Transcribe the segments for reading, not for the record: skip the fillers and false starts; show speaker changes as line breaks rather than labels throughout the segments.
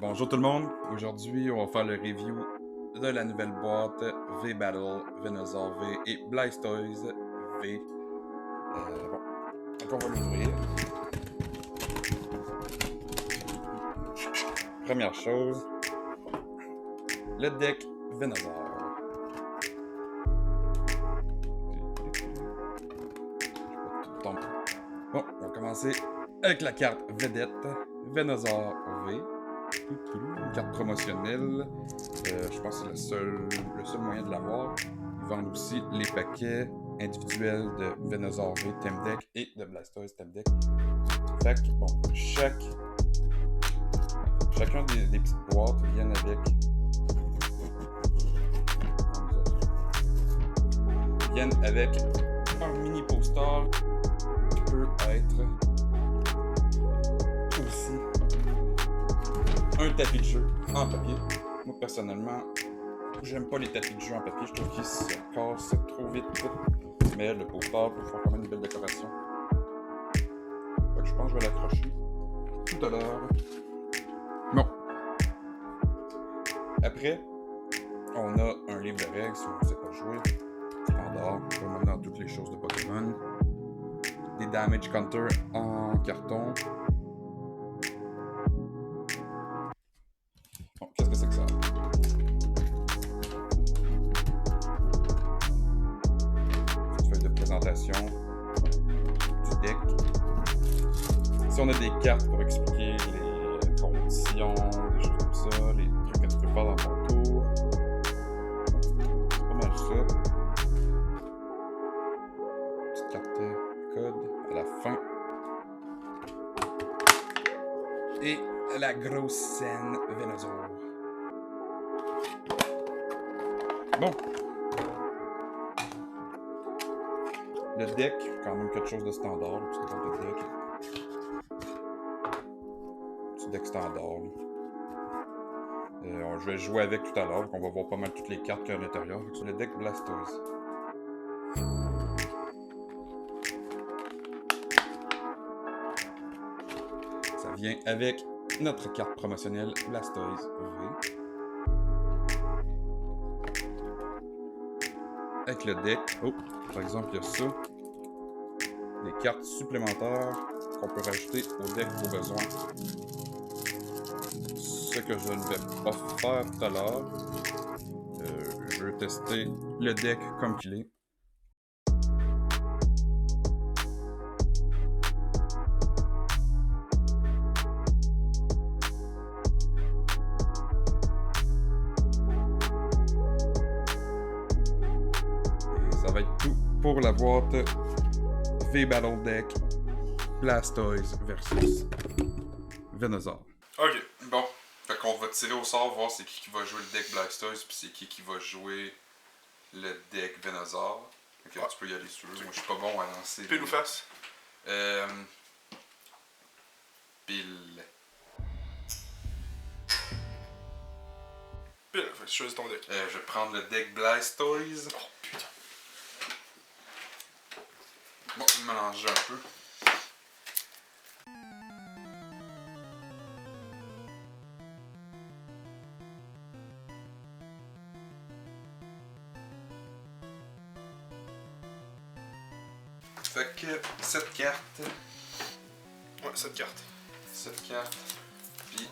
Bonjour tout le monde, aujourd'hui on va faire le review de la nouvelle boîte V-Battle, Venusaur V et Blastoise V. Donc on va l'ouvrir. Première chose, le deck Venusaur. Bon, on va commencer avec la carte vedette, Venusaur V. Une carte promotionnelle. Je pense que c'est le seul moyen de l'avoir. Ils vendent aussi les paquets individuels de Venusaur V Theme Deck et de Blastoise Theme Deck. Fait que, bon, chacun des petites boîtes viennent avec un mini poster qui peut être aussi un tapis de jeu en papier. Moi, personnellement, j'aime pas les tapis de jeu en papier. Je trouve qu'ils se cassent trop vite. Mais le poster peut faire quand même une belle décoration. Fait que je pense que je vais l'accrocher tout à l'heure. Bon. Après, on a un livre de règles si on ne sait pas jouer. Standard, comme dans toutes les choses de Pokémon. Des damage counters en carton. Bon, qu'est-ce que c'est que ça? Petite feuille de présentation du deck. Ici, on a des cartes pour expliquer les conditions, des choses comme ça, les trucs que tu peux faire dans ton tour. C'est pas mal ça. Petite carte code à la fin. Et la grosse scène Venusaur. Bon. Le deck, quand même quelque chose de standard. Le petit deck. Petit deck standard. Je vais jouer avec tout à l'heure. On va voir pas mal toutes les cartes qu'il y a à l'intérieur. C'est le deck Blastoise. Ça vient avec notre carte promotionnelle Blastoise V. Avec le deck, par exemple, il y a ça. Des cartes supplémentaires qu'on peut rajouter au deck au besoin. Ce que je ne vais pas faire tout à l'heure. Je vais tester le deck comme qu'il est. Ça va être tout pour la boîte V-Battle Deck Blastoise versus Venusaur. Ok, bon. Fait qu'on va tirer au sort, voir c'est qui va jouer le deck Blastoise puis c'est qui va jouer le deck Venusaur. Ok, tu peux y aller sur eux. Moi, je suis pas bon à lancer.
Pile ou face?
Pile.
Pile, fait que tu choisis ton deck.
Je vais prendre le deck Blastoise.
Oh putain.
Bon, je vais mélanger un peu. Fait que cette carte.
Ouais, cette carte.
Cette carte. Puis.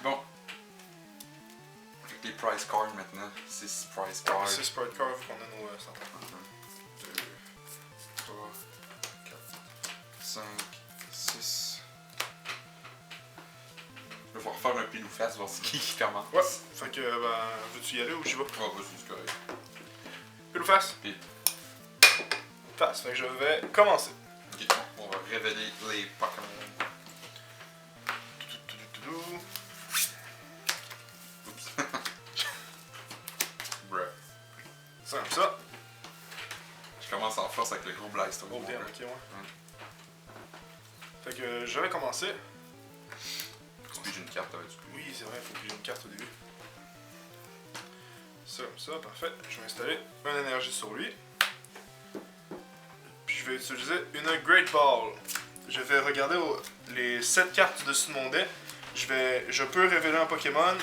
Bon. Avec les price cards maintenant. 6 price cards.
6 Sprite Cards, qu'on a nos 100.
1, 2, 3, 4, 5, 6. Je vais refaire un pile ou face, voir c'est qui commence.
Ouais, fait que, veux-tu y aller ou j'y vais?
Ah, vas-y, c'est correct.
Pile ou face?
Pile.
Face, fait que je vais commencer.
Ok, on va révéler les Pokémon. Oups. Bruh.
C'est comme ça.
Je commence en force avec le gros Blastoise.
Oh, damn, ok, ouais. Fait que je vais commencer.
Tu piges une carte avec du coup.
Oui, c'est vrai, il faut que j'ai une carte au début. Ça, comme ça, parfait. Je vais installer une énergie sur lui. Puis je vais utiliser une Great Ball. Je vais regarder les 7 cartes du dessus de mon deck. Je peux révéler un Pokémon,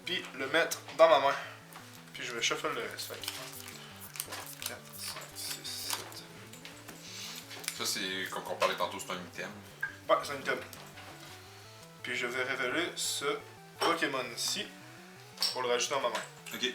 puis le mettre dans ma main. Puis je vais shuffle le reste. Fait 4, 5, 6, 7.
Ça, c'est comme on parlait tantôt, c'est un item.
Ouais, c'est un item. Puis je vais révéler ce Pokémon ici pour le rajouter dans ma main.
Ok.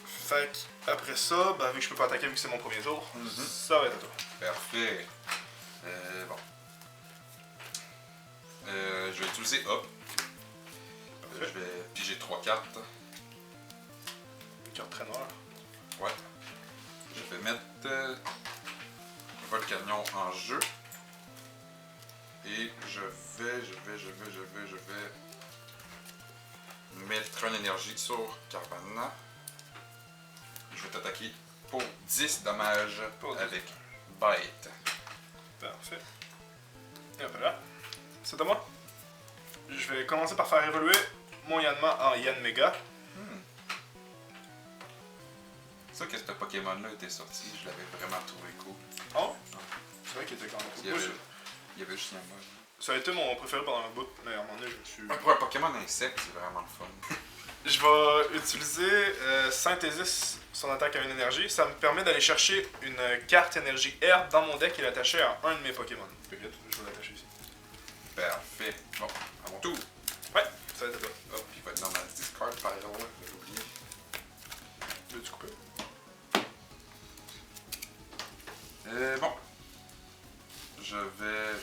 Fait après ça, ben, vu que je peux pas attaquer vu que c'est mon premier tour, ça va être à toi.
Parfait. Bon. Je vais utiliser Hop. Je vais piger 3 cartes.
Une carte très noire.
Ouais. Je vais mettre Volcanion en jeu. Et je vais mettre une énergie sur Carvanha. Je vais t'attaquer pour 10 dommages avec Bite.
Parfait. Et hop là. C'est à moi. Je vais commencer par faire évoluer mon Yanma en Yanmega.
C'est ça que ce Pokémon-là était sorti, je l'avais vraiment trouvé cool.
Oh! C'est vrai qu'il était quand même cool.
Il y avait juste Yanma.
Ça a été mon préféré pendant un bout, mais à un moment donné, je me suis...
Pour un Pokémon insecte, c'est vraiment le fun.
Je vais utiliser Synthesis, son attaque à une énergie. Ça me permet d'aller chercher une carte énergie herbe dans mon deck et l'attacher à un de mes Pokémon. Je vais l'attacher ici.
Parfait. Bon, à mon tour.
Ouais, ça va être à toi.
Hop, il va être dans ma discard pile, je l'ai oublié.
Veux-tu couper?
Bon. Je vais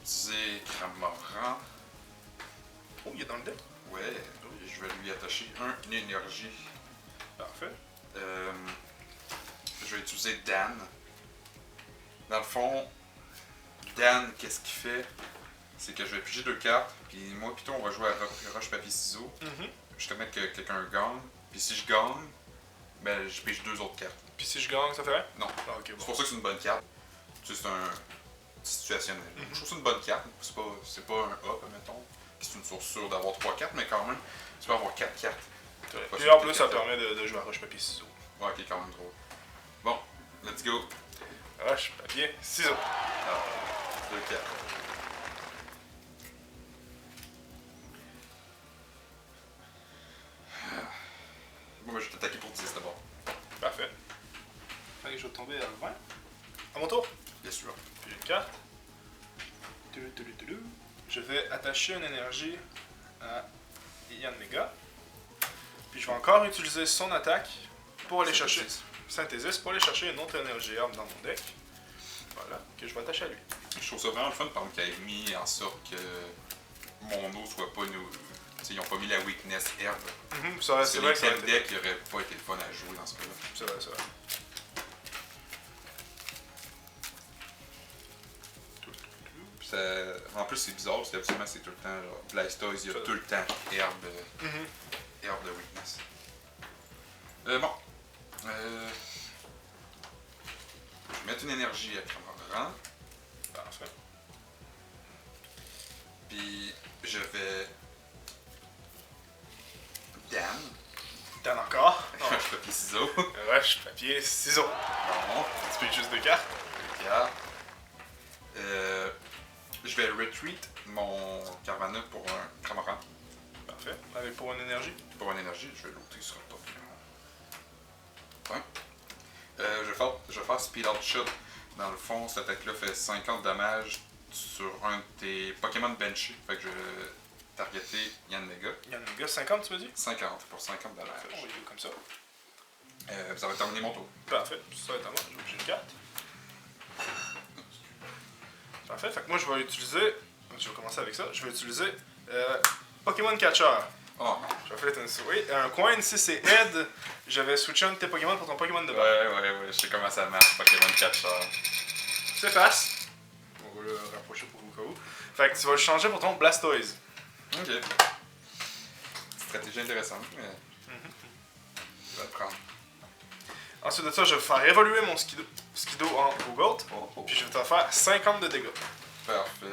utiliser Cramorant.
Oh, il est dans le deck?
Ouais, je vais lui attacher une énergie.
Parfait.
Je vais utiliser Dan. Dans le fond, Dan, qu'est-ce qu'il fait? C'est que je vais piger 2 cartes, puis moi et toi, on va jouer à roche, papier, ciseaux. Je te mets que quelqu'un gagne, puis si je gagne, ben je pige 2 autres cartes.
Puis si je gagne, ça ferait?
Non.
Ah, ok, bon.
C'est pour ça que c'est une bonne carte. Tu sais, c'est un situationnel. Je trouve que c'est une bonne carte. C'est pas un up, mettons. C'est une source sûre d'avoir 3 cartes, mais quand même, tu peux avoir 4 cartes.
Et en plus, ça permet de jouer à roche, papier, ciseaux.
Ouais, ok, quand même drôle. Bon, let's go.
Roche, papier, ciseaux.
Alors, 2 cartes. Bon, ben, je vais t'attaquer pour 10 d'abord.
Parfait. Allez, je vais tomber à 20. À mon tour.
Bien sûr.
J'ai une carte. Je vais attacher une énergie à Yanmega. Puis je vais encore utiliser son attaque pour aller chercher Synthesis pour aller chercher une autre énergie herbe dans mon deck. Voilà, que je vais attacher à lui.
Je trouve ça vraiment le fun, par exemple, qu'ils aient mis en sorte que mon eau soit pas nous. T'sais, ils ont pas mis la weakness herbe.
C'est vrai que ça
le deck qui aurait pas été le fun à jouer dans ce cas-là.
C'est vrai, c'est vrai.
En plus, c'est bizarre parce qu'habituellement, c'est tout le temps genre, Blastoise, il y a tout le temps herbe, herbe de weakness. Bon. Je vais mettre une énergie à Cramorant.
Parfait.
Puis, je vais. Dan.
Dan encore.
Roche, papier, ciseaux.
Roche, papier, ciseaux.
Bon.
Tu peux juste 2 cartes.
2 cartes. Je vais retreat mon Carvanha pour un Cramorant.
Parfait. Avec pour une énergie.
Pour une énergie, je vais l'ôter sur le Pokémon. Ouais. Je vais faire Speed Out Shot. Dans le fond, cette attaque-là fait 50 dommages sur un de tes Pokémon benchés. Fait que je vais targeter Yanmega.
Yanmega, 50 tu me dis?
50 pour 50 dommages.
On va y aller comme ça.
Ça va terminer mon tour.
Parfait. Ça va être à moi. J'ai obligé une carte. Parfait. Fait que moi, je vais utiliser... Je vais commencer avec ça. Je vais utiliser Pokémon Catcher.
Oh.
Je vais faire une souris. Un coin, si c'est Ed, j'avais switché un de tes Pokémon pour ton Pokémon de base.
Ouais, je sais comment ça marche, Pokémon Catcher.
C'est face. On va le rapprocher pour au cas où. Fait que tu vas le changer pour ton Blastoise.
Ok. Stratégie intéressante, mais. Je vais le prendre.
Ensuite de ça, je vais faire évoluer mon Skido en Gogolt. Puis je vais te faire 50 de dégâts.
Parfait.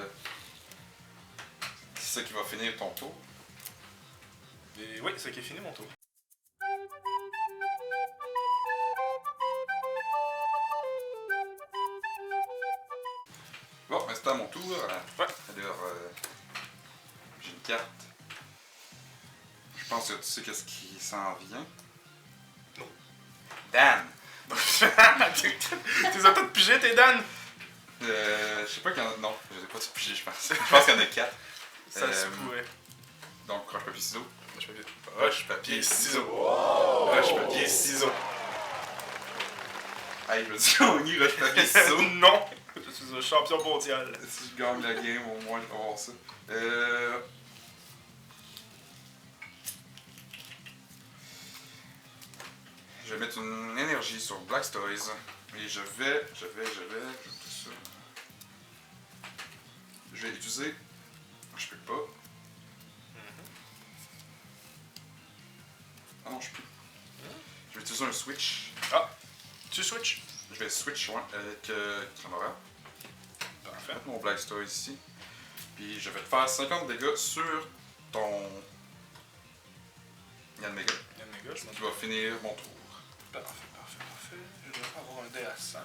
C'est ça qui va finir ton tour.
Et oui, c'est qui est fini mon tour.
Bon, ben c'est à mon tour.
Ouais.
Alors, j'ai une carte. Je pense que tu sais qu'est-ce qui s'en vient.
Non.
Dan!
T'es en train de piger tes Dan?
Je sais pas qu'il y en a. Non, je les ai pas tous pigés, je pense. Je pense qu'il y en a 4.
Ça se pourrait.
Donc, roche, papier, ciseaux.
Roche, papier, ciseaux.
Wow.
Roche, papier, ciseaux.
Hey, je me dis gagner roche, papier, ciseaux.
Non! Je suis un champion mondial.
Si je gagne la game, au moins, je vais avoir ça. Je vais mettre une énergie sur Blastoise. Et je vais tout ça. Je vais utiliser. Je peux pas. Ah non, je peux. Je vais utiliser un switch.
Ah! Tu switch?
Je vais switch avec Cramora.
Parfait.
Mon Blastoise ici. Puis je vais te faire 50 dégâts sur ton Yanmega.
Yanmega, je
Qui va finir mon tour.
Parfait. Je devrais avoir un dé à 100. Ouais,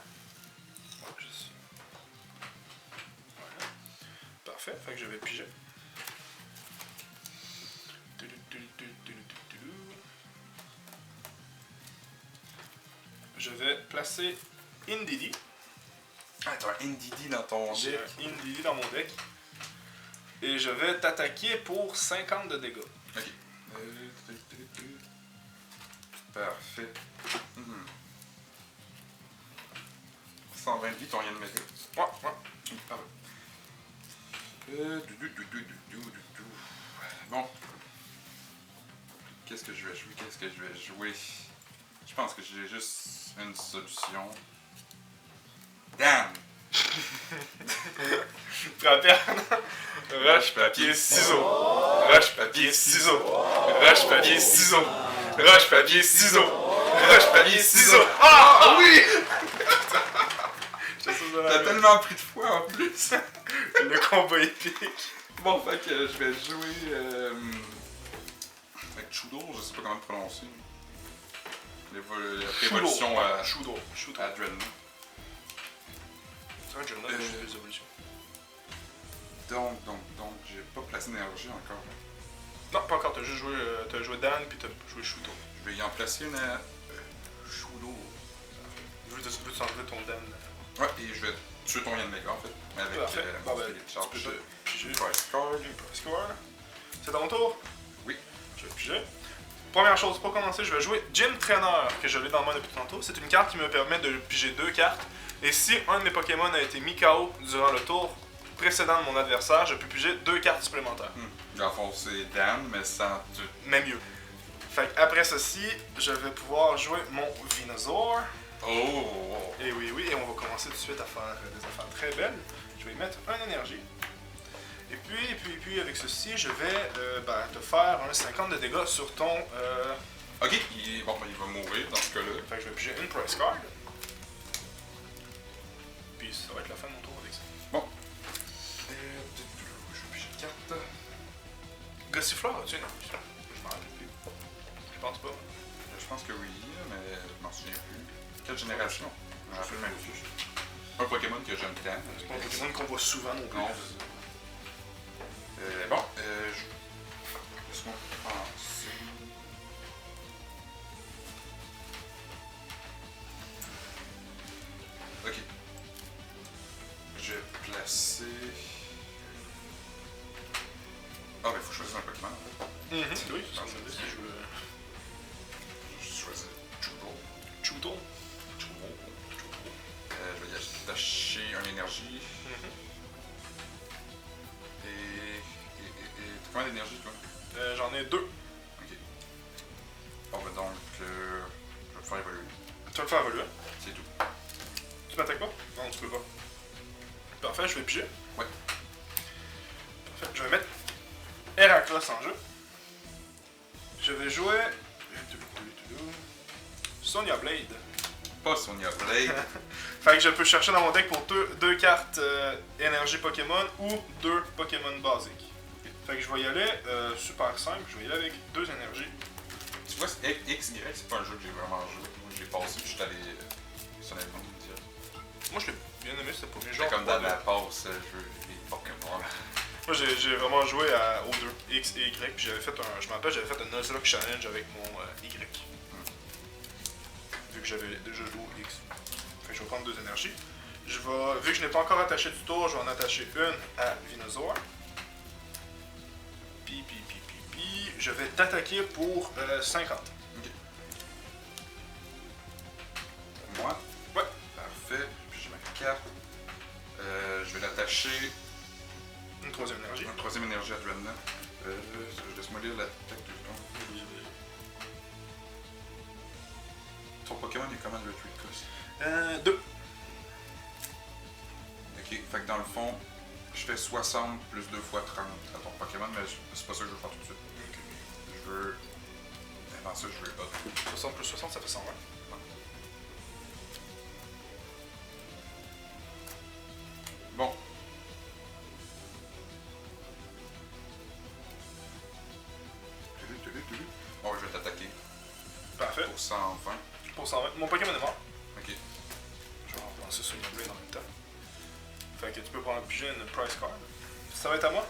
juste. Voilà. Parfait, fait que je vais piger. Je vais placer Indeedee.
Ah, t'as un NDD dans ton
J'ai
deck.
un Indeedee dans mon deck. Et je vais t'attaquer pour 50 de dégâts.
Ok. Parfait. 120 de vie, ton Yanmega.
Ouais.
Bon. Qu'est-ce que je vais jouer? Je pense que j'ai juste une solution. Dan!
Frapper. Roche, papier, ciseaux. Roche, papier, ciseaux. Roche, papier, ciseaux. Roche, papier, ciseaux. Roche, papier, ciseaux. Ah oui!
T'as tellement pris de foi en plus!
Le combat épique.
Bon, fait que je vais jouer avec Chudo, je sais pas comment le prononcer. La révolution à
Chudo.
Dreadnought.
C'est un Dreadnought, j'ai des évolutions.
Donc, j'ai pas placé d'énergie encore.
Non, pas encore, t'as juste joué Dan puis t'as joué Chudo.
Je vais y en placer une à Chudo.
Je veux t'enlever ton Dan.
Ouais, et je vais tuer ton Yanmega en fait. Avec
Parfait.
mon filet de charge.
Piger.
Price card.
Score. C'est à mon tour?
Oui.
Je vais piger. Première chose, pour commencer, je vais jouer Gym Trainer, que je l'ai dans le mode depuis tantôt. C'est une carte qui me permet de piger 2 cartes. Et si un de mes Pokémon a été mis KO durant le tour précédent de mon adversaire, je peux piger 2 cartes supplémentaires.
Dans le fond, c'est Dan, mais sans tout.
Mais mieux. Fait après ceci, je vais pouvoir jouer mon Venusaur.
Oh!
Et oui, et on va commencer tout de suite à faire des affaires très belles. Je vais y mettre un énergie. Et puis, avec ceci, je vais te faire un 50 de dégâts sur ton...
Ok, il va mourir dans ce cas-là.
Fait que je vais piger une price card. Puis ça va être la fin de mon tour avec ça.
Bon. Je vais piger une carte.
Gossifleur, as-tu une je m'en rappelle plus. Je pense pas.
Je pense que oui, mais je m'en souviens plus. Quelle génération? Je me rappelle même plus. Un Pokémon que j'aime tant.
C'est pas un Pokémon qu'on voit souvent non plus.
Non. Bon, laisse-moi penser. Ok. Je vais placer. Ah, ben, faut choisir un Pokémon en fait.
Oui, ça me dit si je veux.
Je choisis Chudo.
Chudo.
Je vais y attacher une énergie. Et. T'as combien d'énergie toi?
J'en ai 2. je vais piger.
Ouais.
Parfait. Je vais mettre Heracross en jeu. Je vais jouer Sonia Blade.
Pas Sonia Blade.
Fait que je peux chercher dans mon deck pour deux cartes énergie Pokémon ou 2 Pokémon basiques. Fait que je vais y aller super simple, je vais y aller avec 2 énergies.
Tu vois, XY, c'est pas un jeu que j'ai vraiment joué. Moi, je l'ai passé, puis je suis allé sur les mondes.
Moi, je l'ai bien aimé, c'était pas mes
C'est
genres.
comme dans la passe, jeu les Pokémon.
Moi, j'ai vraiment joué aux 2, X et Y, puis j'avais fait un. Je me rappelle, j'avais fait un Nuzlocke Challenge avec mon Y. Vu que j'avais déjà joué au X. Fait que je vais prendre 2 énergies. Vu que je n'ai pas encore attaché du tour, je vais en attacher une à Venusaur. Puis, je vais t'attaquer pour 50.
Ok. Moi?
Ouais.
Parfait. Puis j'ai ma carte. Je vais l'attacher.
Une 3e énergie.
Une 3e énergie à Drenna. Laisse-moi lire l'attaque de ton. Ton Pokémon est comment le Retreat Cost?
2.
Ok, fait que dans le fond, je fais 60 plus 2 fois 30 à ton Pokémon, mais c'est pas ça que je veux faire tout de suite.
Okay.
Je veux. Avant ça, je veux pas.
60 plus 60, ça fait 120.
Bon. Bon, je vais t'attaquer.
Parfait.
Pour 120.
Pour 120. Mon Pokémon est mort.
Ok.
Je vais relancer sur une Blade en même temps. Fait que tu peux prendre piger une price card. Ça va être à moi?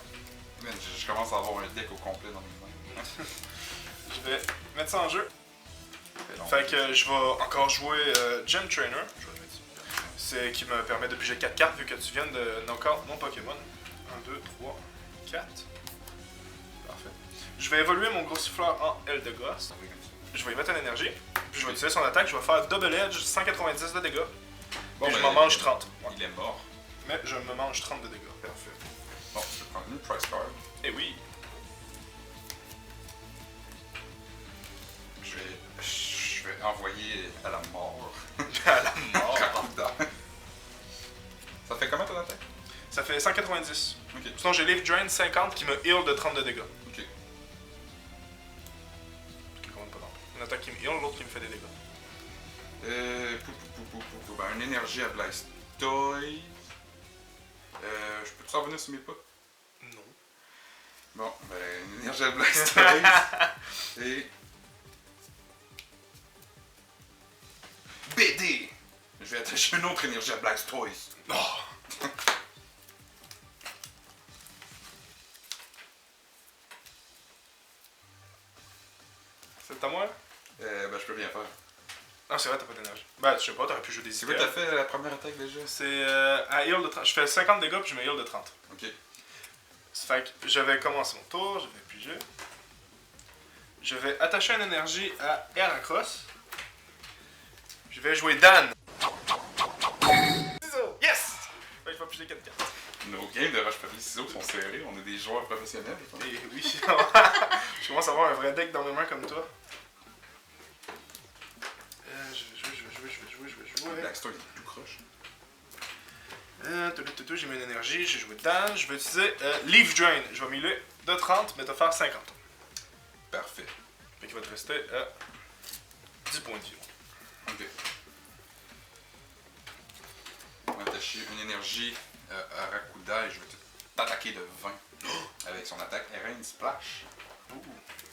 Man, je commence à avoir un deck au complet dans mes mains.
Je vais mettre ça en jeu.
Long.
Fait que je vais encore jouer Gem Trainer. Je vais le mettre ici. C'est qui me permet de piger 4 cartes vu que tu viens de knock-out mon Pokémon. 1, 2, 3, 4. Parfait. Je vais évoluer mon Grossifleur en Eldegoss. Je vais y mettre une énergie. Puis je vais utiliser son attaque. Je vais faire Double Edge, 190 de dégâts. Bon, je m'en mange 30. Ouais.
Il est mort.
Mais je me mange 30 de dégâts.
Parfait. Bon, je vais prendre une price card.
Eh oui.
Je vais envoyer à la mort.
À la mort.
Ça fait comment ton attaque?
Ça fait 190.
Ok.
Sinon j'ai Leaf Drain 50 qui me heal de 30 de dégâts.
Ok.
Qui compte pas tant. Une attaque qui me heal, l'autre qui me fait des dégâts.
Ben, une énergie à Blastoise. Je peux-tu revenir sur mes pas?
Non.
Bon, ben, une énergie à Blastoise. Et. BD! Je vais attacher une autre énergie à Blastoise.
Oh. C'est à moi?
Ben, je peux rien faire.
Ah, c'est vrai, t'as pas d'énergie. Ben, je sais pas, t'aurais pu jouer des
C'est quoi t'as fait la première attaque déjà?
C'est à heal de 30. Je fais 50 dégâts puis je me heal de 30.
Ok.
Fait que je vais commencer mon tour, je vais piger. Je vais attacher une énergie à Heracross. Je vais jouer Dan. Ciseaux! Yes! Fait que je vais piger 4 cartes.
Nos games de roche papier ciseaux sont serrés, on est des joueurs professionnels.
Et oui, je commence à avoir un vrai deck dans mes mains comme toi. Je vais jouer.
Blackstone il est tout croche.
J'ai mis une énergie, j'ai joué Dan. Je vais utiliser Leaf Drain. Je vais m'healer de 30, mais te faire 50.
Parfait.
Fait qu'il va te rester 10 points de vie.
Ok. On va attacher une énergie à Rakuda et je vais t'attaquer de 20 avec son attaque Rain Splash.
Ouh.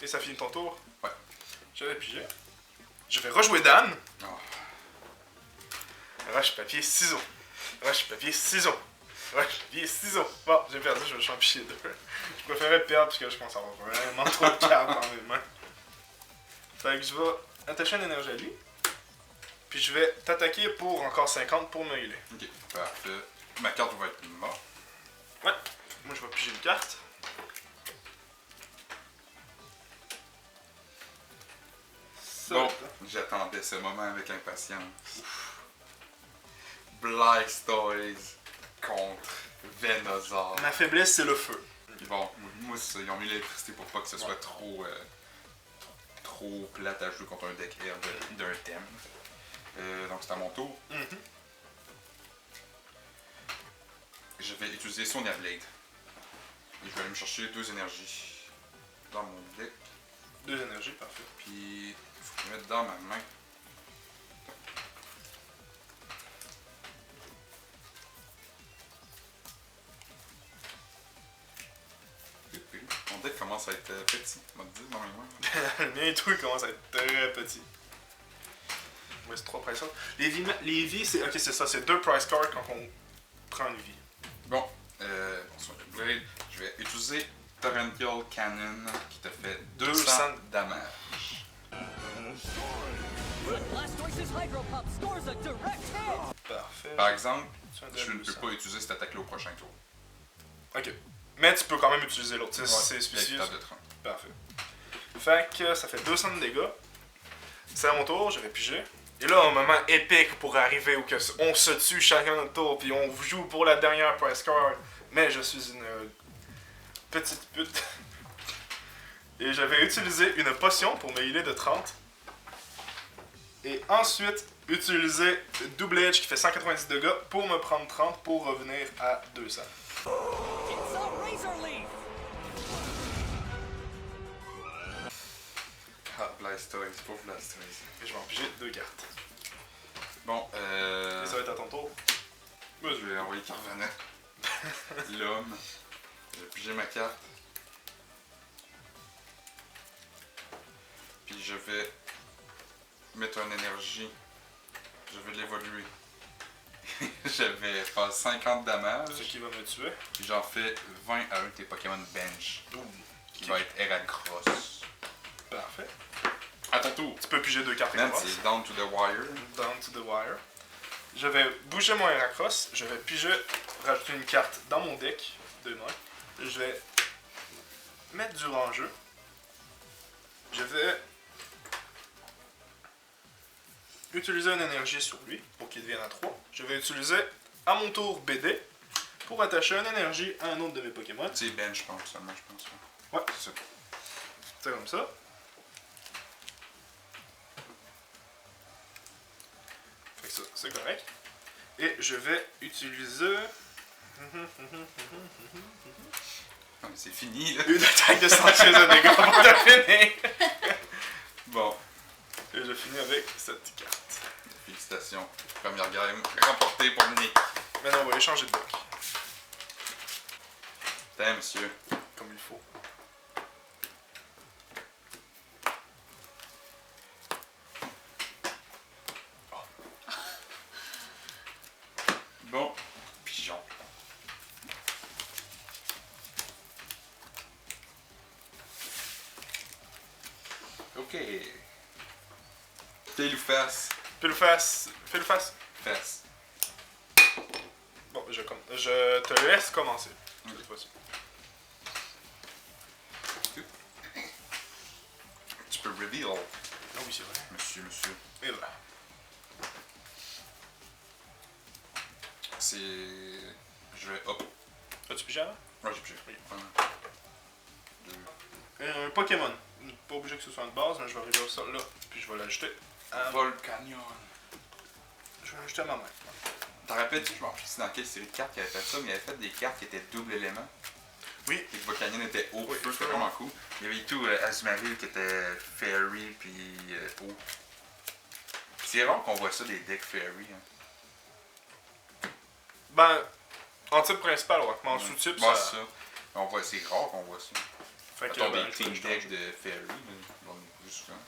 Et ça finit ton tour?
Ouais.
Je vais piger. Je vais rejouer Dan.
Oh.
Roche, papier, ciseaux. Roche, papier, ciseaux. Roche, papier, ciseaux. Bon, j'ai perdu, je vais changer 2. Je préférais perdre parce que je pense avoir vraiment trop de cartes dans mes mains. Fait que je vais attacher une énergie à lui. Puis je vais t'attaquer pour encore 50 pour me healer.
Ok, parfait. Ma carte va être morte.
Ouais. Moi je vais piger une carte. Ça,
Bon, j'attendais ce moment avec impatience. Blastoise contre Venusaur.
ma faiblesse c'est le feu.
Bon, moi, ils ont mis l'électricité pour pas que ce soit trop plate à jouer contre un deck air d'un thème. Donc c'est à mon tour. je vais utiliser Sonia Blade. Et je vais aller me chercher 2 énergies dans mon deck.
2 énergies, parfait.
Puis, il faut que je mette dans ma main. Mon deck commence à être petit, on va te dire, normalement.
Le mien et tout, il commence à être très petit. Ouais, c'est 3 price cards. Les vies, c'est. Ok, c'est ça, c'est 2 price cards quand on prend une vie.
Bon, Sonia Blade, je vais utiliser Torrential Cannon qui te fait 200 damage.
Parfait.
Par exemple, je ne peux pas utiliser cette attaque-là au prochain tour.
Ok. Mais tu peux quand même utiliser l'autre.
Ouais,
C'est spécifique.
de 30.
Parfait. Fait que ça fait 200 de dégâts. C'est à mon tour, je vais piger. Et là, un moment épique pour arriver où que on se tue chacun notre tour, puis on joue pour la dernière price card. Mais je suis une petite pute. Et je vais utiliser une potion pour me healer de 30. Et ensuite, utiliser double edge qui fait 190 dégâts pour me prendre 30 pour revenir à 200.
Ah, Blastoise, pauvre Blastoise.
Et je vais en piger 2 cartes.
Bon,
Et ça va être à ton tour.
je vais envoyer Carvanha. L'homme. Je vais piger ma carte. Puis je vais mettre une énergie. Je vais l'évoluer. Je vais faire 50 damage.
Ce qui va me tuer.
Puis j'en fais 20 à un de tes Pokémon Bench. Qui va être Heracross.
Parfait.
À ton tour.
Tu peux piger 2 cartes
Man,
Heracross.
c'est down to the wire.
Down to the wire. Je vais bouger mon Heracross. Je vais piger, rajouter une carte dans mon deck de main. Je vais mettre du rangeux. Je vais utiliser une énergie sur lui pour qu'il devienne à 3. Je vais utiliser à mon tour BD pour attacher une énergie à un autre de mes Pokémon.
C'est Bench, je pense, seulement, je pense.
Ouais.
C'est ça.
C'est comme ça. Fait que ça, c'est correct. Et je vais utiliser
Non, mais c'est fini, là.
une attaque de 116 de dégâts pour terminer.
Bon.
Et je finis avec cette carte.
Félicitations. Première game remportée pour Nick.
Maintenant, on va échanger de deck.
T'es, monsieur.
Comme il faut.
Bon. Pigeon. Ok. Tail ou face?
Fais le face. Fais le face.
Face.
Bon, je te laisse commencer. Cette fois-ci.
Tu peux reveal.
Ah oui, c'est vrai.
Monsieur.
Et voilà.
C'est... Je vais hop.
As-tu pigé avant?
Ouais, j'ai pigé.
Oui.
1, 2.
Un Pokémon. Pas obligé que ce soit une base, mais je vais arriver au sol là. Puis je vais l'ajouter à...
Volcanion.
Je vais l'ajouter à ma main.
T'en rappelles-tu, je m'en rappelle dans quelle série de cartes qui avait fait ça, mais il avait fait des cartes qui étaient double élément.
Oui.
Et que Volcanion était haut,
Oui,
feu, c'était vraiment cool. Il y avait tout Azumarill qui était Fairy, puis haut. C'est rare qu'on voit ça des decks Fairy. Hein.
Ben, en type principal, ouais. Mais en sous-type,
Ouais,
ça...
c'est ça. On voit, c'est rare qu'on voit ça.
Fait que,
Mettons
ben,
des
je
team
vais
decks
changer.
de Fairy, mais on en a plus souvent.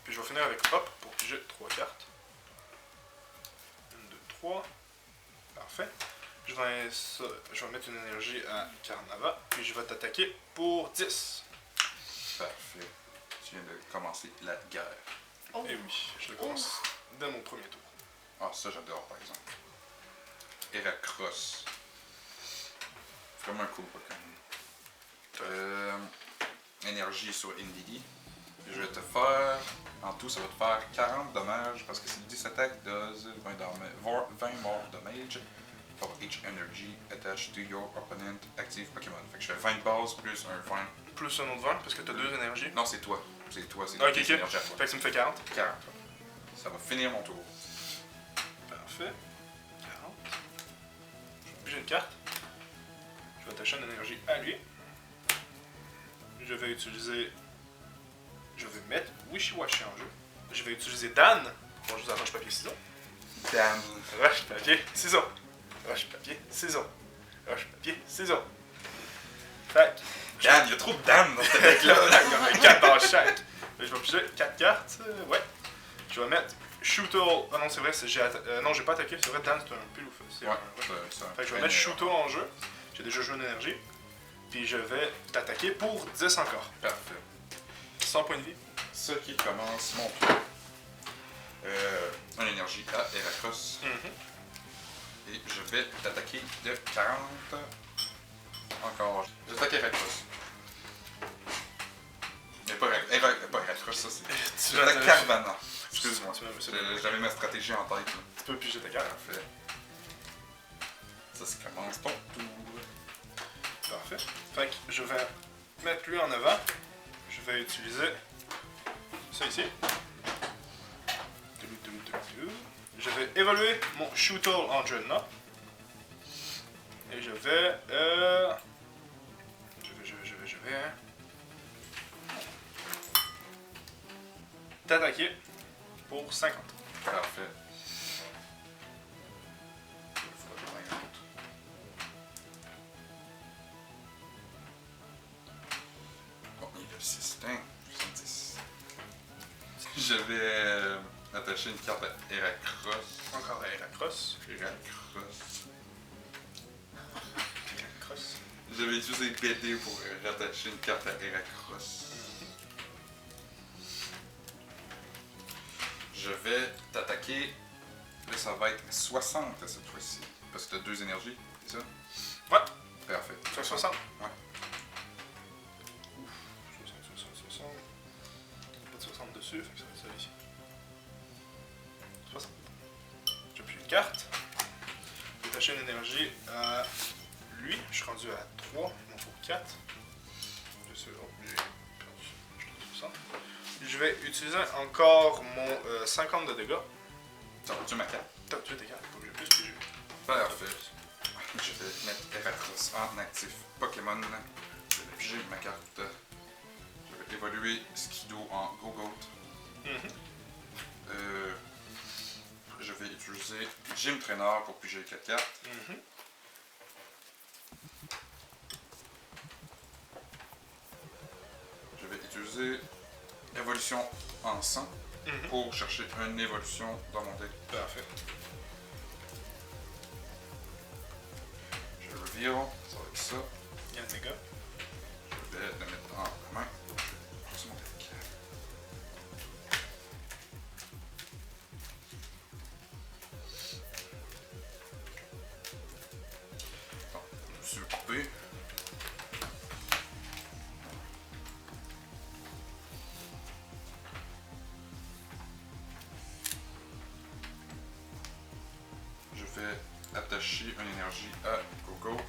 Puis je vais finir avec hop pour piger 3 cartes. 1, 2, 3. Parfait. Je vais mettre une énergie à Carnava. Puis je vais t'attaquer pour 10.
Parfait. Tu viens de commencer la guerre.
Oh.
Et oui, je le commence dès mon premier tour.
Ah, ça j'adore par exemple. Heracross. Vraiment un cool Pokémon. Énergie sur Indeedee. Je vais te faire. En tout, ça va te faire 40 dommages parce que c'est 10 attaques, does 20 more damage for each energy attached to your opponent active Pokémon. Fait que je fais 20 de base plus un 20.
Plus un autre 20 parce que t'as 2 énergies.
Non, c'est toi. C'est toi, c'est
Ok,
tes
ok.
énergies à toi.
Fait que ça me fait 40.
40. Ça va finir mon tour.
Parfait. 40. J'ai une carte. Je vais attacher une énergie à lui. Je vais utiliser... Je vais mettre Wishy-Washy en jeu. Je vais utiliser Dan pour jouer à roche, papier, ciseaux.
Dan.
Roche, papier, ciseaux. Roche, papier, ciseaux. Roche, papier, ciseaux. Fait que...
Dan, il y a trop de Dan dans ce deck-là.
Il y en a 4 dans chaque. Je vais piger 4 cartes. Ouais. Je vais mettre Shootle. Ah non, c'est vrai, non, j'ai pas attaqué. C'est vrai, Dan, c'est un pile ou feu.
Ouais,
Fait que je vais mettre Shootle en jeu. J'ai déjà joué une énergie. Puis je vais t'attaquer pour 10 encore.
Parfait.
100 points de vie.
Ce qui commence mon tour. Une énergie à Heracross. Et je vais t'attaquer de 40. Encore. J'attaque Heracross. Mais pas Heracross, ça c'est. J'attaque Carvanha. Excuse-moi. J'avais ma stratégie en tête. Là.
Tu peux piger ta carte.
Parfait. Ça commence ton tour.
Parfait. Fait que je vais mettre lui en avant. Je vais utiliser ça ici. Je vais évoluer mon Shootle en Dreadnought. Et je vais... Je vais... t'attaquer pour 50.
Parfait. Bon, il est 6, 70. Je vais attacher une carte à Heracross.
Encore à Heracross.
Heracross.
Heracross.
Je vais utiliser BD pour rattacher une carte à Heracross. Je vais t'attaquer. Là, ça va être 60 cette fois-ci. Parce que tu as 2 énergies, c'est ça?
Ouais.
Parfait.
Sur 60?
Ouais.
Ouf. 60. Pas de 60 dessus, fait que ça va être ça ici. 60. J'ai plus une carte. Je vais attacher une énergie à lui. Je suis rendu à 3. Il m'en faut 4. Je suis j'ai perdu. Je suis 60. Je vais utiliser encore mon 50 de dégâts.
T'as reçu ma carte?
T'as tué tes cartes, faut que j'ai plus que j'ai.
Parfait. Je vais mettre Heracross en actif Pokémon. Je vais piger ma carte. Je vais évoluer Skido en Go-Goat. Je vais utiliser Gym Trainer pour piger 4 cartes. Je vais utiliser Évolution en sang pour chercher une évolution dans mon deck.
Parfait.
Je le vire, ça va être ça.
Il y a un dégât.
Je vais le mettre en main. C'est mon deck. Bon, je me suis coupé. Je vais attacher une énergie à Go-Goat.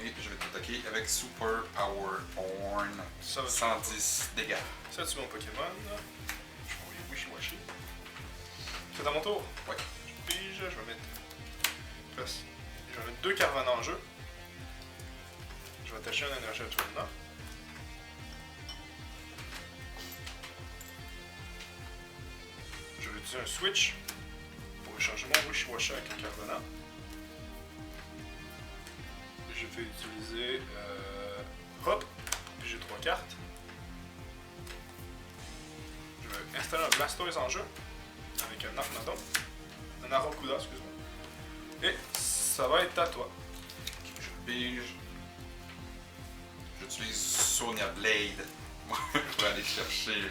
Et je vais t'attaquer avec Super Power Horn. 110 dégâts.
Ça, c'est mon Pokémon. Je vais envoyer Wishy-Washy. C'est à mon tour?
Ouais.
Je pige, je vais mettre... Je vais mettre 2 Carvanha en jeu. Je vais attacher une énergie à tout maintenant. Je vais utiliser un switch pour échanger mon Wishy-Washy avec un Carvanha. Je vais utiliser Hop, puis j'ai 3 cartes. Je vais installer un Blastoise en jeu avec un Armadon, un Arrokuda, excuse-moi. Et ça va être à toi.
Je pige. J'utilise Sonia Blade pour aller chercher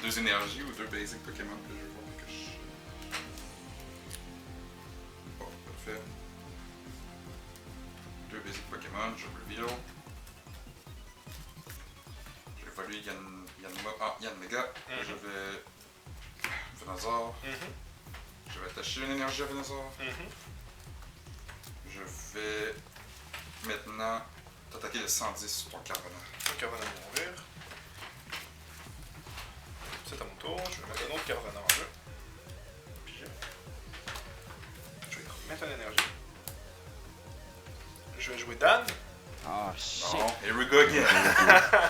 2 énergies ou 2 basic Pokémon que je vois que je... Bon, parfait. 2 basic Pokémon, je reveal. Je vais évoluer Yanmega. Je vais... Venusaur. Je vais attacher une énergie à Venusaur. Je vais maintenant t'attaquer de 110 sur ton Carvanha.
Un Carvanha va mourir. C'est à mon tour, je vais mettre un autre Carvanha en jeu. Pigé. ton énergie. Je vais jouer Dan.
Oh shit.
Bon, here we go again.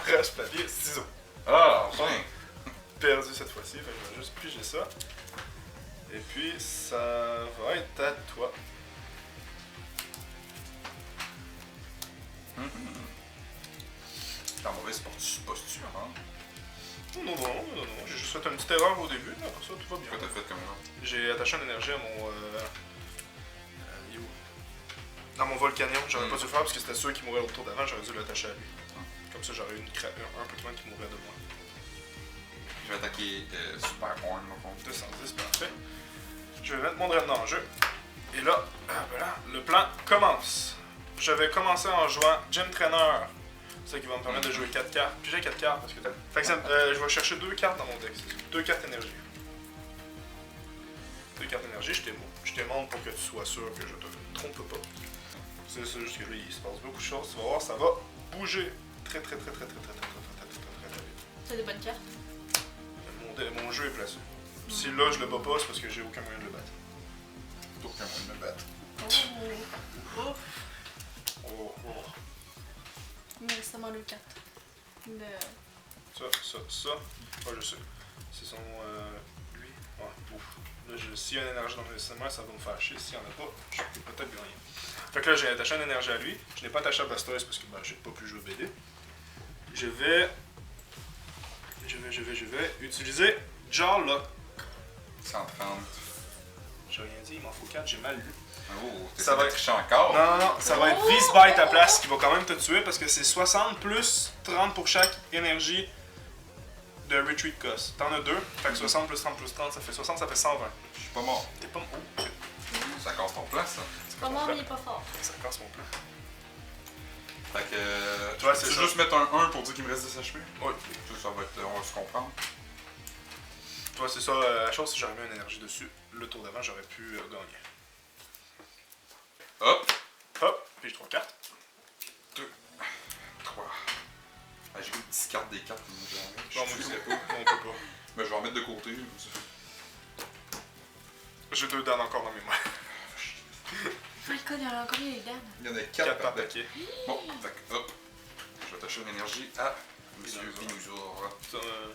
Roche, papier, ciseaux.
Ah, enfin.
Perdu cette fois-ci, fait que je vais juste piger ça. Et puis, ça va être à toi.
T'es en mauvaise posture, hein?
Non, j'ai juste fait une petite erreur au début, mais après ça, tout va bien.
Quoi t'as fait comme ça?
J'ai attaché une énergie à mon... il est où? Dans mon volcanium, j'aurais pas dû le faire parce que c'était sûr qu'il mourrait au tour d'avant, j'aurais dû l'attacher à lui. Comme ça, j'aurais eu un Pokémon qui mourrait de moi.
Je vais attaquer Super Horn, au fond.
210, parfait. Je vais mettre mon Drain en jeu. Et là, voilà, le plan commence. Je vais commencer en jouant Gym Trainer. C'est ça qui va me permettre de jouer 4 cartes. Puis j'ai 4 cartes parce que... Fait que je vais chercher 2 cartes dans mon deck. 2 cartes énergie. 2 cartes énergie, je t'aimante pour que tu sois sûr que je te trompe pas. C'est ça, juste que là, il se passe beaucoup de choses. Tu vas voir, ça va bouger très vite.
T'as des bonnes cartes.
Mon jeu est placé. Si là je le bats pas, c'est parce que j'ai aucun moyen de le battre.
Aucun moyen de me battre.
Oh. Il me reste seulement 2 cartes.
Ça. Ouais, je sais. C'est son. Lui. Ouais, ouf. Là, s'il y a une énergie dans mes SMR, ça va me faire chier. S'il y en a pas, je peux peut-être gagner. Fait que là, j'ai attaché une énergie à lui. Je n'ai pas attaché à Blastoise parce que j'ai pas pu jouer BD. Je vais utiliser Jarlock.
130.
J'ai rien dit, il m'en faut 4, j'ai mal lu.
Oh,
Ça va être
tricher encore.
Non, ça va être Beast Bite à place qui va quand même te tuer parce que c'est 60 plus 30 pour chaque énergie de Retreat Cost. T'en as 2, fait que 60 plus 30 plus 30, ça fait 60, ça fait 120.
Je suis pas mort.
T'es pas mort.
Ça casse ton plan, ça.
C'est pas mort, mais il est pas fort.
Ça casse mon plan.
Fait que.
Toi,
tu
c'est
peux
ça.
juste mettre un 1 pour dire qu'il me reste 10 HP?
Oui.
Ça va être. On va se comprendre.
Toi, c'est ça, la chose, si j'aurais mis une énergie dessus, le tour d'avant, j'aurais pu gagner.
Hop!
Hop, puis j'ai 3 cartes.
2, 3. Ah, j'ai une petite carte des cartes. Je
Non,
sais
on peut pas.
Mais je vais en mettre de côté.
J'ai 2 dames encore dans mes mains.
My god, il y en a encore les dames.
Il y en a
4
4
par
par deck.
paquet.
Bon, fait que, hop. Je vais attacher une énergie à Monsieur Binosaur.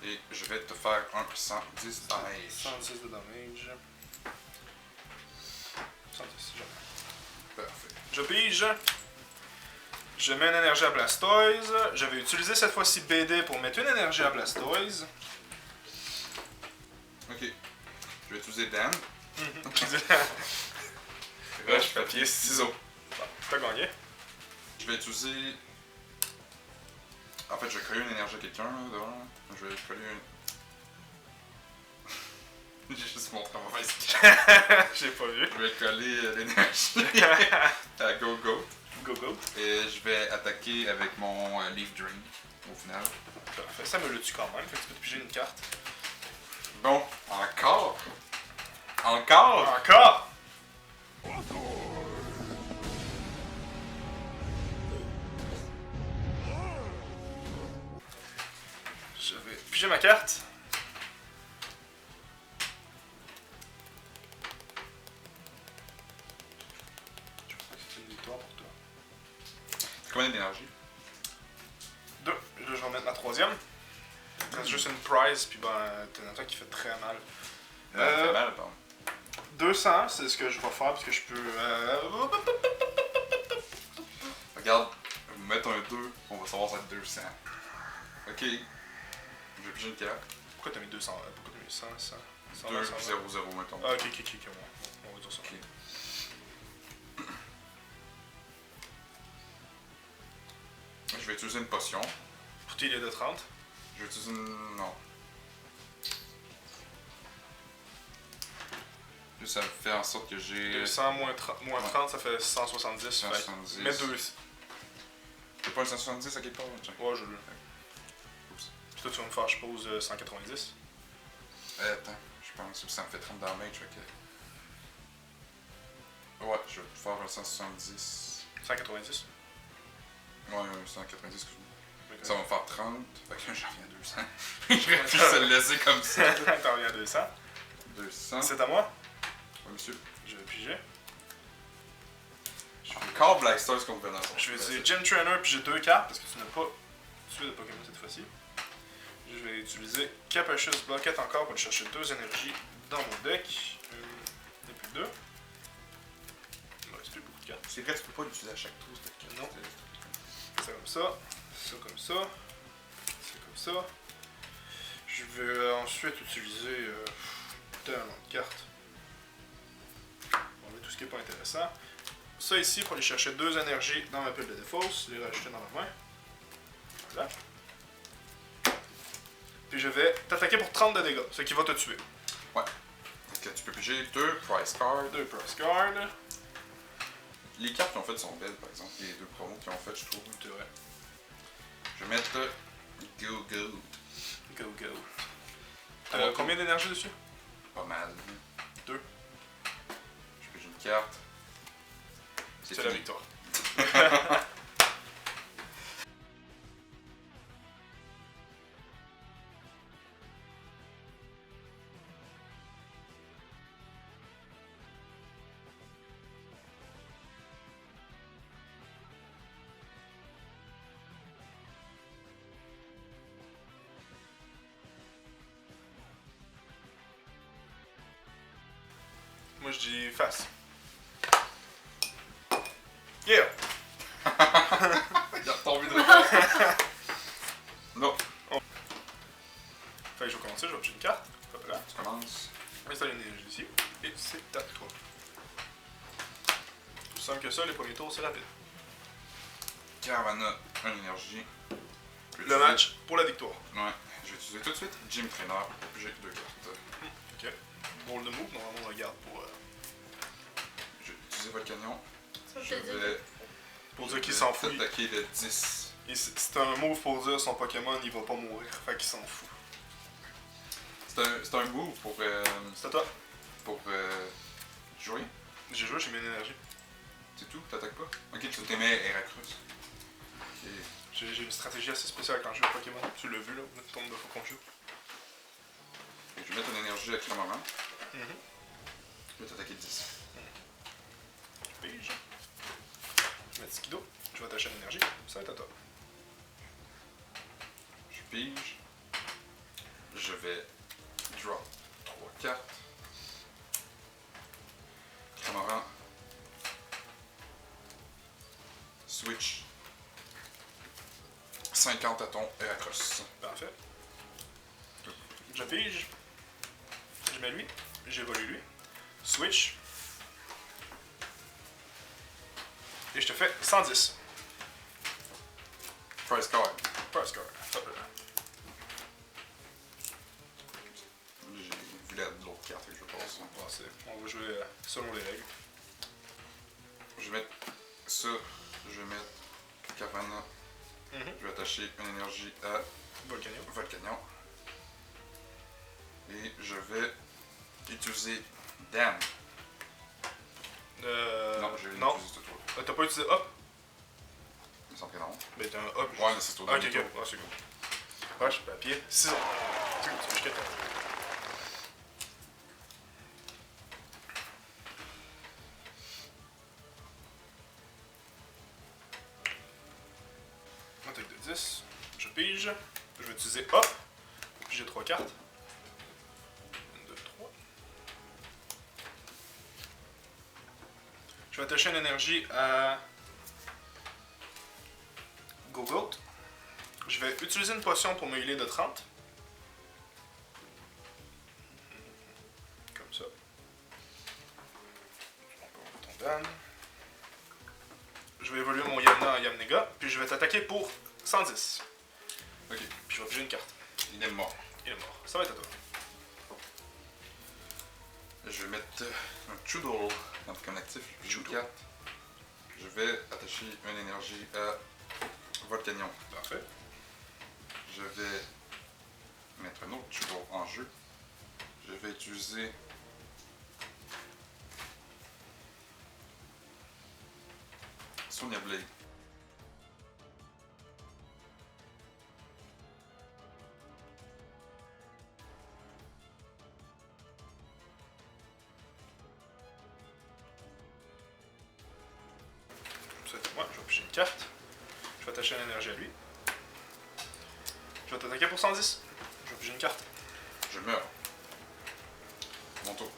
Et je vais te faire un 110 damage.
110 de damage. 110, jamais.
Parfait.
Je pige. Je mets une énergie à Blastoise. Je vais utiliser cette fois-ci BD pour mettre une énergie à Blastoise.
Ok. Je vais utiliser Dan.
Roche, papier, ciseaux. Bon, t'as gagné.
Je vais utiliser. En fait, je vais coller une énergie à quelqu'un là, devant. Je vais coller une. J'ai juste montré ma mauvaise
J'ai pas vu.
Je vais coller l'énergie à Go-Go.
Go.
Et je vais attaquer avec mon Leaf Drain au final.
Parfait, ça me le tue quand même. Fait que tu peux te piger une carte.
Bon, encore? Encore?
Encore! Je vais piger ma carte. Je crois que c'est une victoire pour toi.
C'est combien d'énergie?
2. Là, je vais remettre ma troisième. Il reste juste une prize, puis ben, t'as une attaque qui fait très mal.
Ça fait mal, pardon.
200, c'est ce que je vais faire, parce que je peux...
Regarde, je vais mettre un 2, on va savoir ça va être 200. Ok. Je vais piger une carte.
Pourquoi t'as mis 200? Pourquoi t'as mis 100, 100, 100,
2,
100,
0, 0, mettons.
Ah, ok, on va dire ça.
Ok. Je vais utiliser une potion.
Pour tes liens de 30.
Je vais utiliser une. Non. Là, ça me fait en sorte que j'ai.
200 moins 30, ça fait 170.
170.
Mets 2.
T'as pas un 170 à quelque part? Tiens.
Ouais, je l'ai.
Oups.
Puis toi, tu vas me faire, je suppose, 190.
Attends, je pense que ça me fait 30 damage. Fait que. Ouais, je vais te faire un 170.
190.
Ouais, 190, excuse-moi.
Okay.
Ça va me faire 30. Fait que j'en reviens à 200. J'aurais pu se le laisser comme ça.
T'en reviens à 200.
200.
C'est à moi.
Ouais, monsieur.
Je vais piger.
Encore Blastoise contre Venusaur.
Je vais utiliser Gym Trainer puis j'ai 2 cartes parce que tu n'as pas tué de Pokémon cette fois-ci. Je vais utiliser Capacious Bucket encore pour aller chercher 2 énergies dans mon deck. Et puis 2. Il me reste plus beaucoup de cartes.
C'est vrai, tu peux pas l'utiliser à chaque tour, cette carte.
Non. C'est comme ça. Ça comme ça. C'est comme ça. Je vais ensuite utiliser tellement de cartes. On met tout ce qui n'est pas intéressant. Ça ici pour aller chercher 2 énergies dans ma pile de défausse, les rajouter dans ma main. Voilà. Puis je vais t'attaquer pour 30 de dégâts, ce qui va te tuer.
Ouais. Donc tu peux piger 2 Price Cards.
2 Price Cards.
Les cartes qu'ils ont faites sont belles, par exemple. Les 2 promos qu'ils ont faites, je trouve.
C'est vrai.
Je vais mettre Go Go.
Go Go. Combien d'énergie dessus?
Pas mal.
2.
Je pige une carte.
C'est la victoire. Moi je dis face. Yeah!
Il a retombé de la Non.
Oh. Fait que je vais commencer, je vais piger une carte. Hop là.
Tu commences.
Installer une énergie ici. Et c'est à toi. Plus simple que ça, les premiers tours c'est rapide.
Caravana, une énergie.
Le match pour la victoire.
Ouais. Je vais utiliser tout de suite Gym Trainer pour piger 2 cartes.
Ok. Roll de move, normalement on regarde pour.
Je vais utiliser votre canyon.
Ça
Je
veut dire.
vais.
Pour dire qu'il s'en fout.
Attaquer le 10.
C'est un move pour dire son Pokémon il va pas mourir. Fait qu'il s'en fout.
C'est un move pour.
C'est à toi.
Pour jouer.
J'ai joué, j'ai mis une énergie.
C'est tout? T'attaques pas? Ok, tu te mets Heracross. Ok.
J'ai une stratégie assez spéciale quand je joue au Pokémon. Tu l'as vu là, le nombre de fois qu'on joue.
Je vais mettre une énergie à quel moment?
Mhm.
Je vais t'attaquer 10.
Pige. Je vais mettre Skido. Je vais attacher l'énergie. Ça va être à toi.
Je pige. Je vais drop 3 cartes. Cramoran. Switch. 50 à ton Heracross.
Parfait. Je pige. Je mets lui. J'évolue lui. Switch. Et je te fais 110.
Price card.
Price card. Hop là.
J'ai vu la de l'autre carte que je vais passer.
On va jouer selon les règles.
Je vais mettre ça. Je vais mettre Caravana. Je vais attacher une énergie à
Volcanio.
Volcanion. Et je vais utiliser Dam. Non, j'ai
non.
utilisé ce tour.
T'as pas utilisé hop?
Il me semble que non.
Ben t'as un hop.
Ouais, mais c'est ce tour.
Ok, ok. Ah, c'est cool. Roche, papier, ciseaux. C'est cool, tu veux que je t'aide. Attaque de 10. Je pige. Je vais utiliser hop. Puis j'ai 3 cartes. 1, 2, 3. Je vais attacher une énergie à Go-Goat. Je vais utiliser une potion pour me healer de 30. Comme ça. On peut ton Dan. Je vais évoluer mon Yamna en Yamnega. Puis je vais t'attaquer pour 110.
Ok,
Puis je vais piger une carte.
il est mort.
Il est mort. Ça va être à toi.
Je vais mettre un Chudol comme actif. Joue 4. Je vais attacher une énergie à Volcanion.
Parfait.
Je vais mettre un autre Chudol en jeu. Je vais utiliser Sonia Blade.
Moi, je vais piger une carte. Je vais attacher une énergie à lui. Je vais t'attaquer pour 110. Je vais piger une carte.
Je meurs. Mon tour.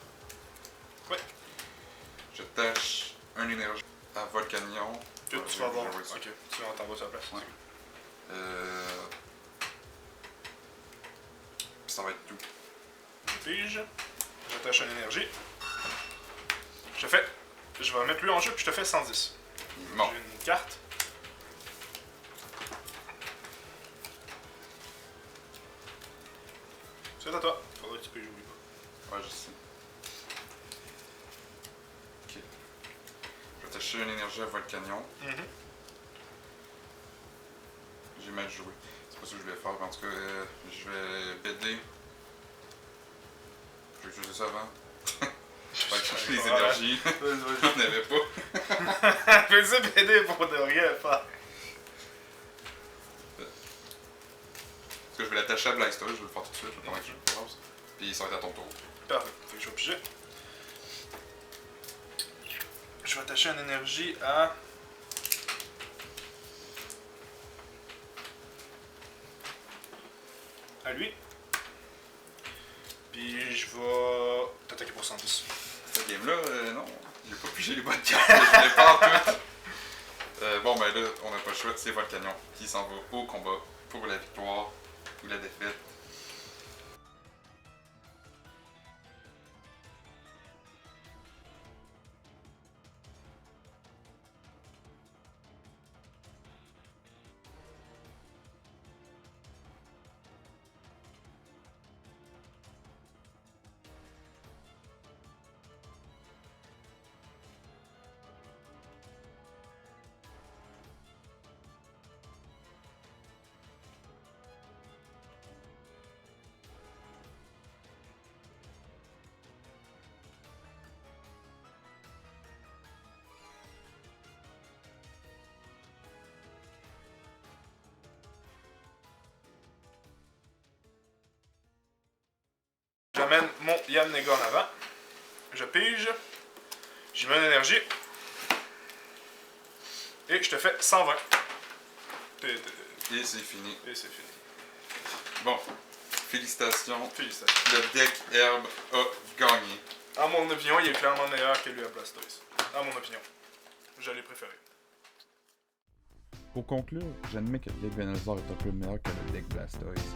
Ouais.
Je tâche une énergie à Volcanion.
Que tu vas avoir. Ok, tu vas t'envoyer sur la place.
Ouais. Ça va être tout.
Je pige. J'attache une énergie. Je fais. Je vais mettre lui en jeu puis je te fais 110.
Il est mort.
J'ai une carte. C'est à toi. Faudrait que tu piges, oublie pas.
Ouais, je sais. Ok. Je vais tâcher une énergie à Volcanion. J'ai mal joué. C'est pas ce que je vais faire. En tout cas, je vais BD. Je vais utiliser ça avant. Je vais chercher les énergies. J'en avais pas.
Fais-y BD pour de rien faire.
Parce que je vais l'attacher à Blastoise, je vais le faire tout de suite, pendant que je le pose. Puis ça va être à ton tour.
Parfait. Fait que je vais piger. Je vais attacher une énergie à. À lui. Puis je vais t'attaquer pour 110.
Cette game-là, non. J'ai pas pigé les bonnes cartes, je l'ai pas en tout. Bon, ben là, on n'a pas le choix, c'est Volcanion qui s'en va au combat pour la victoire ou la défaite.
J'amène mon Yanmega en avant. Je pige. J'y mets une énergie. Et je te fais 120.
Et c'est fini.
Et c'est fini.
Bon, félicitations.
Félicitations.
Le deck herbe a gagné.
À mon opinion, il est clairement meilleur que lui à Blastoise. À mon opinion. Je l'ai préféré.
Pour conclure, j'admets que le deck Venusaur est un peu meilleur que le deck Blastoise,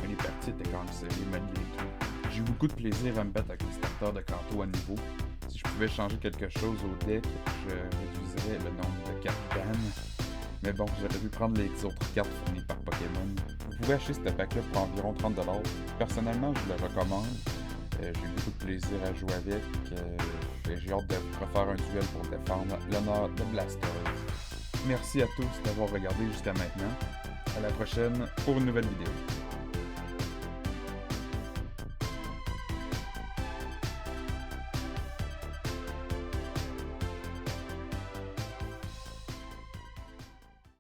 mais les parties étaient quand même serrées malgré tout. J'ai eu beaucoup de plaisir à me battre avec les starters de Kanto à niveau. Si je pouvais changer quelque chose au deck, je réduirais le nombre de cartes ban. Mais bon, j'aurais dû prendre les autres cartes fournies par Pokémon. Vous pouvez acheter ce pack-là pour environ 30$. Personnellement, je le recommande. J'ai eu beaucoup de plaisir à jouer avec. J'ai hâte de refaire un duel pour défendre l'honneur de Blastoise. Merci à tous d'avoir regardé jusqu'à maintenant. À la prochaine pour une nouvelle vidéo.